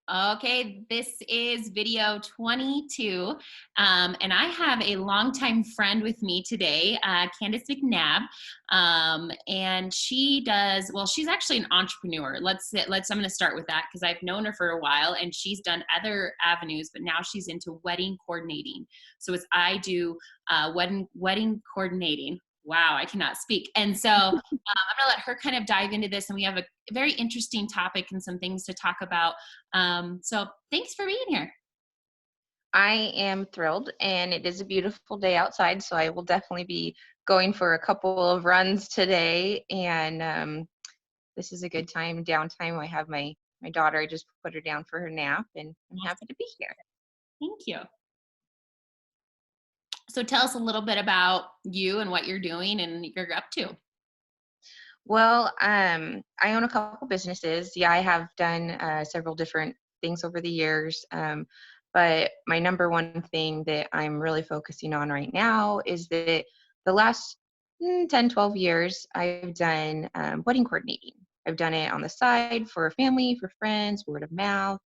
Okay, this is video 22. And I have a longtime friend with me today, Candyce McNab. And she does, well, she's actually an entrepreneur. I'm going to start with that because I've known her for a while and she's done other avenues, but now she's into wedding coordinating. So I do wedding coordinating. Wow, I cannot speak. And so I'm going to let her kind of dive into this. And we have a very interesting topic and some things to talk about. So thanks for being here. I am thrilled, and it is a beautiful day outside, so I will definitely be going for a couple of runs today. And this is a good time, downtime. I have my daughter. I just put her down for her nap, and I'm happy to be here. Thank you. So tell us a little bit about you and what you're doing and you're up to. Well, I own a couple businesses. Yeah, I have done several different things over the years. But my number one thing that I'm really focusing on right now is that the last 10, 12 years, I've done wedding coordinating. I've done it on the side for family, for friends, word of mouth.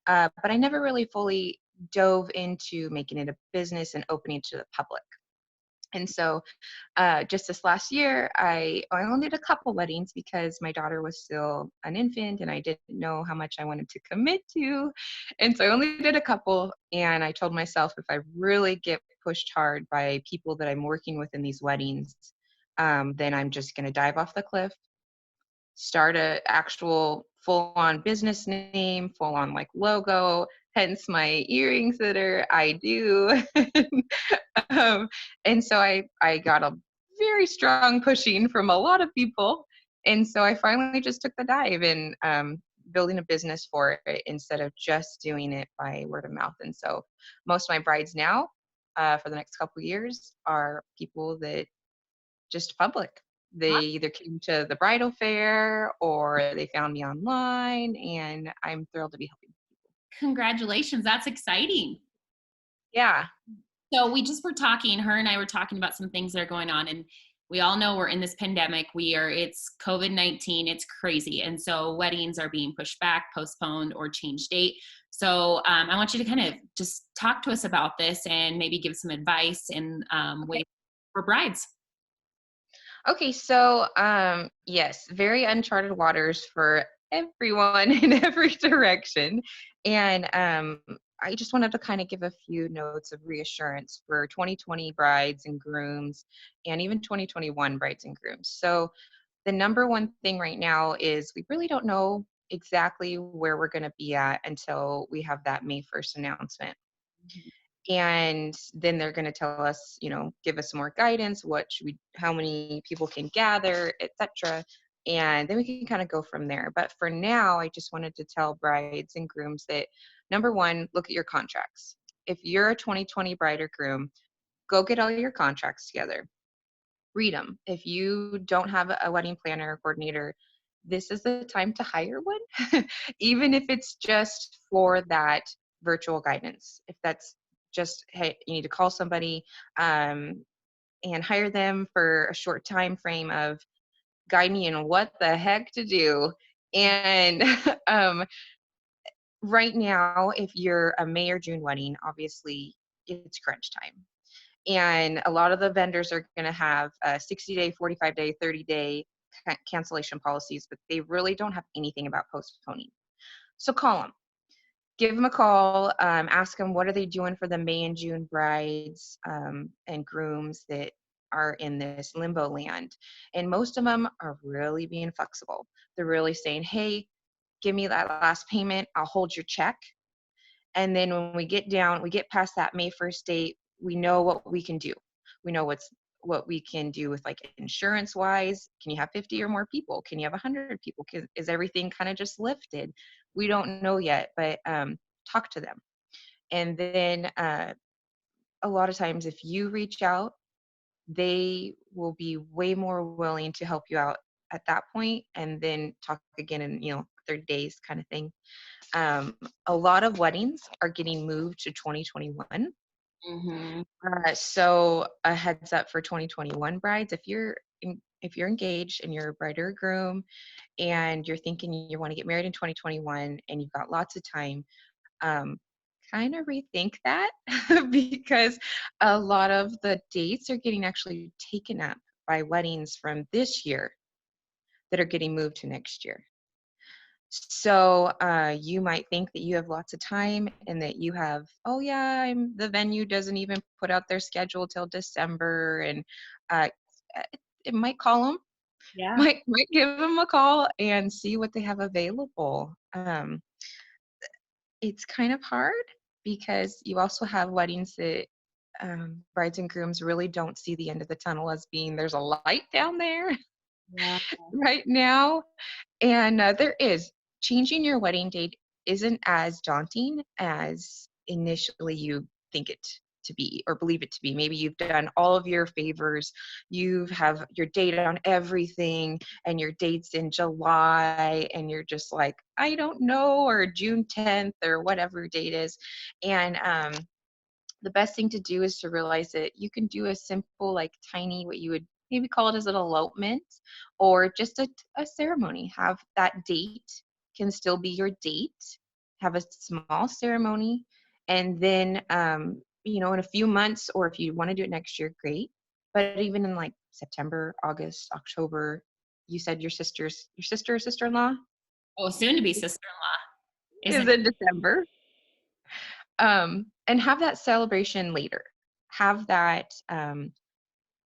But I never really fully dove into making it a business and opening it to the public. And so just this last year, I only did a couple weddings because my daughter was still an infant and I didn't know how much I wanted to commit to. And so I only did a couple. And I told myself if I really get pushed hard by people that I'm working with in these weddings, then I'm just going to dive off the cliff, start a actual full-on business name, full-on like logo, hence my earrings that I do. um, and so I got a very strong pushing from a lot of people. And so I finally just took the dive and building a business for it instead of just doing it by word of mouth. And so most of my brides now for the next couple years are people that just public. They either came to the bridal fair or they found me online, and I'm thrilled to be helping. Congratulations. That's exciting. Yeah. So we just were talking, her and I were talking about some things that are going on, and we all know we're in this pandemic. It's COVID-19, it's crazy. And so weddings are being pushed back, postponed, or changed date. So I want you to kind of just talk to us about this and maybe give some advice and ways for brides. Okay, so yes, very uncharted waters for everyone in every direction. And I just wanted to kind of give a few notes of reassurance for 2020 brides and grooms and even 2021 brides and grooms. So the number one thing right now is we really don't know exactly where we're going to be at until we have that May 1st announcement. And then they're going to tell us, give us some more guidance, how many people can gather, etc. And then we can kind of go from there. But for now, I just wanted to tell brides and grooms that number one, look at your contracts. If you're a 2020 bride or groom, go get all your contracts together, read them. If you don't have a wedding planner or coordinator, this is the time to hire one, even if it's just for that virtual guidance. If that's just, hey, you need to call somebody and hire them for a short time frame of guide me in what the heck to do. And right now, if you're a May or June wedding, obviously it's crunch time. And a lot of the vendors are going to have 60-day, 45-day, 30-day cancellation policies, but they really don't have anything about postponing. So call them. Give them a call. Ask them what are they doing for the May and June brides and grooms that are in this limbo land. And most of them are really being flexible. They're really saying, hey, give me that last payment. I'll hold your check. And then when we get past that May 1st date, we know what we can do. We know what we can do with like insurance wise. Can you have 50 or more people? Can you have 100 people? Is everything kind of just lifted? We don't know yet, but talk to them. And then a lot of times if you reach out, they will be way more willing to help you out at that point and then talk again in 30 days kind of thing. A lot of weddings are getting moved to 2021. Mm-hmm. So a heads up for 2021 brides, if you're if you're engaged and you're a bride or a groom and you're thinking you want to get married in 2021 and you've got lots of time, um, kind of rethink that because a lot of the dates are getting actually taken up by weddings from this year that are getting moved to next year. So you might think that you have lots of time and that you have, oh yeah, the venue doesn't even put out their schedule till December, and uh, it might call them, Yeah. might give them a call and see what they have available. It's kind of hard because you also have weddings that brides and grooms really don't see the end of the tunnel as being there's a light down there Yeah. right now. And there is. Changing your wedding date isn't as daunting as initially you think it to be or believe it to be. Maybe you've done all of your favors, you have your date on everything, and your date's in July, and you're just like, I don't know, or June 10th, or whatever date is. And the best thing to do is to realize that you can do a simple, like tiny, what you would maybe call it as an elopement or just a ceremony. Have that date can still be your date, have a small ceremony, and then, in a few months, or if you want to do it next year, great. But even in like September, August, October, you said your sister or sister-in-law Oh, soon to be sister-in-law, is isn't in December. And have that celebration later. Have that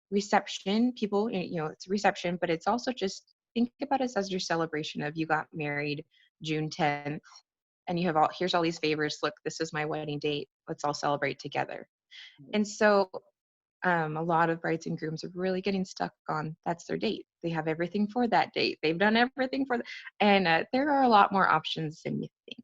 reception. People, it's a reception, but it's also just think about it as your celebration of you got married June 10th, and you have here's all these favors. Look, this is my wedding date. Let's all celebrate together. it? And so a lot of brides and grooms are really getting stuck on that's their date. They have everything for that date. They've done everything and there are a lot more options than you think.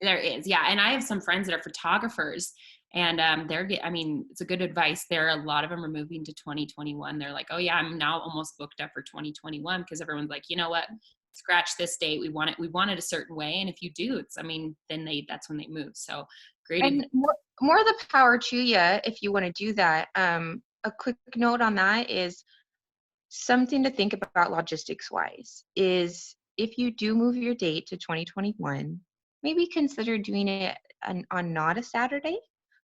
There is, yeah. And I have some friends that are photographers, and I mean, it's a good advice. There are a lot of them are moving to 2021. They're like, oh yeah, I'm now almost booked up for 2021 because everyone's like, you know what, scratch this date. We want it a certain way, and if you do, I mean, then that's when they move. So great advice. And more the power to you if you want to do that. A quick note on that is something to think about logistics wise is if you do move your date to 2021, maybe consider doing it on not a Saturday,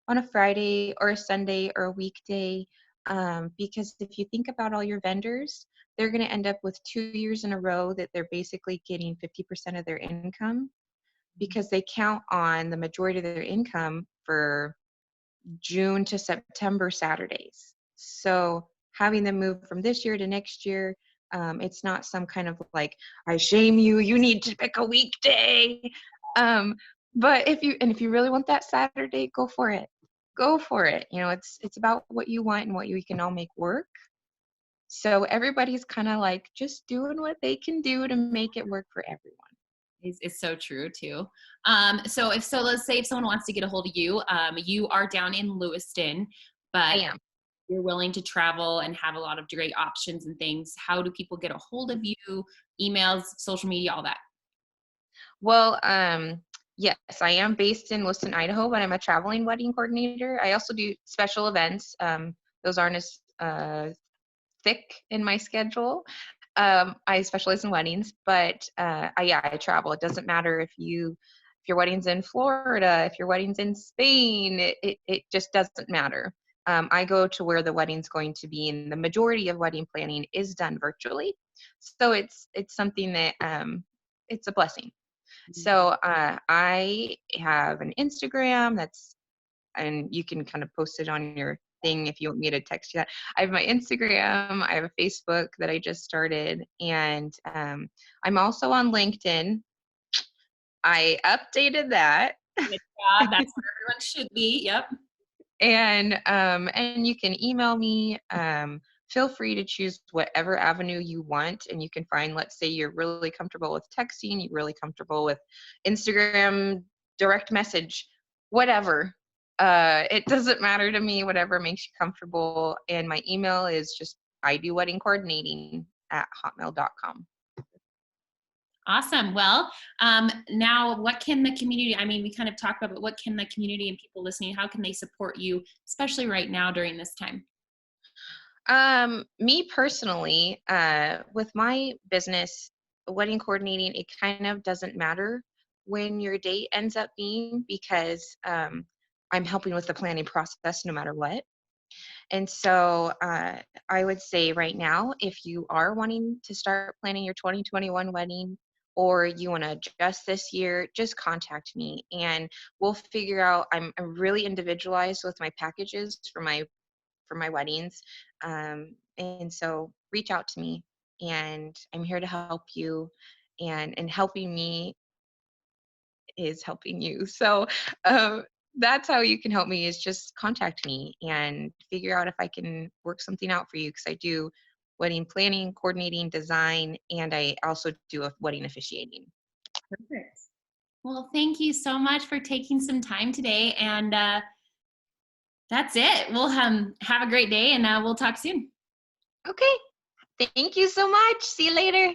on a Friday or a Sunday or a weekday. Because if you think about all your vendors, they're going to end up with 2 years in a row that they're basically getting 50% of their income because they count on the majority of their income for June to September Saturdays. So having them move from this year to next year, it's not some kind of like, I shame you, you need to pick a weekday. But if you really want that Saturday, go for it. Go for it. It's about what you want and what you can all make work. So everybody's kind of like just doing what they can do to make it work for everyone. It's so true too. So let's say if someone wants to get a hold of you, you are down in Lewiston, I but am. you're willing to travel and have a lot of great options and things. How do people get a hold of you? Emails, social media, all that. Well, yes, I am based in Lewiston, Idaho, but I'm a traveling wedding coordinator. I also do special events. Those aren't as thick in my schedule. I specialize in weddings, but I travel. It doesn't matter if your wedding's in Florida, if your wedding's in Spain, it just doesn't matter. I go to where the wedding's going to be, and the majority of wedding planning is done virtually. So it's something that it's a blessing. So I have an Instagram and you can kind of post it on your thing if you want me to text you that. I have my Instagram, I have a Facebook that I just started, and I'm also on LinkedIn. I updated that. Good job. That's where everyone should be. Yep. And you can email me. Feel free to choose whatever avenue you want, and you can find. Let's say you're really comfortable with texting, you're really comfortable with Instagram, direct message, whatever. It doesn't matter to me. Whatever makes you comfortable. And my email is just idoweddingcoordinating@hotmail.com. Awesome. Well, now what can the community, I mean, we kind of talked about, but what can the community and people listening, how can they support you, especially right now during this time? Me personally, with my business, wedding coordinating, it kind of doesn't matter when your date ends up being because I'm helping with the planning process no matter what. And so I would say right now, if you are wanting to start planning your 2021 wedding or you want to adjust this year, just contact me and we'll figure out. I'm really individualized with my packages for my weddings. And so reach out to me and I'm here to help you and helping me is helping you. So that's how you can help me is just contact me and figure out if I can work something out for you because I do wedding planning, coordinating, design, and I also do a wedding officiating. Perfect. Well, thank you so much for taking some time today. And that's it. We'll have a great day and we'll talk soon. Okay. Thank you so much. See you later.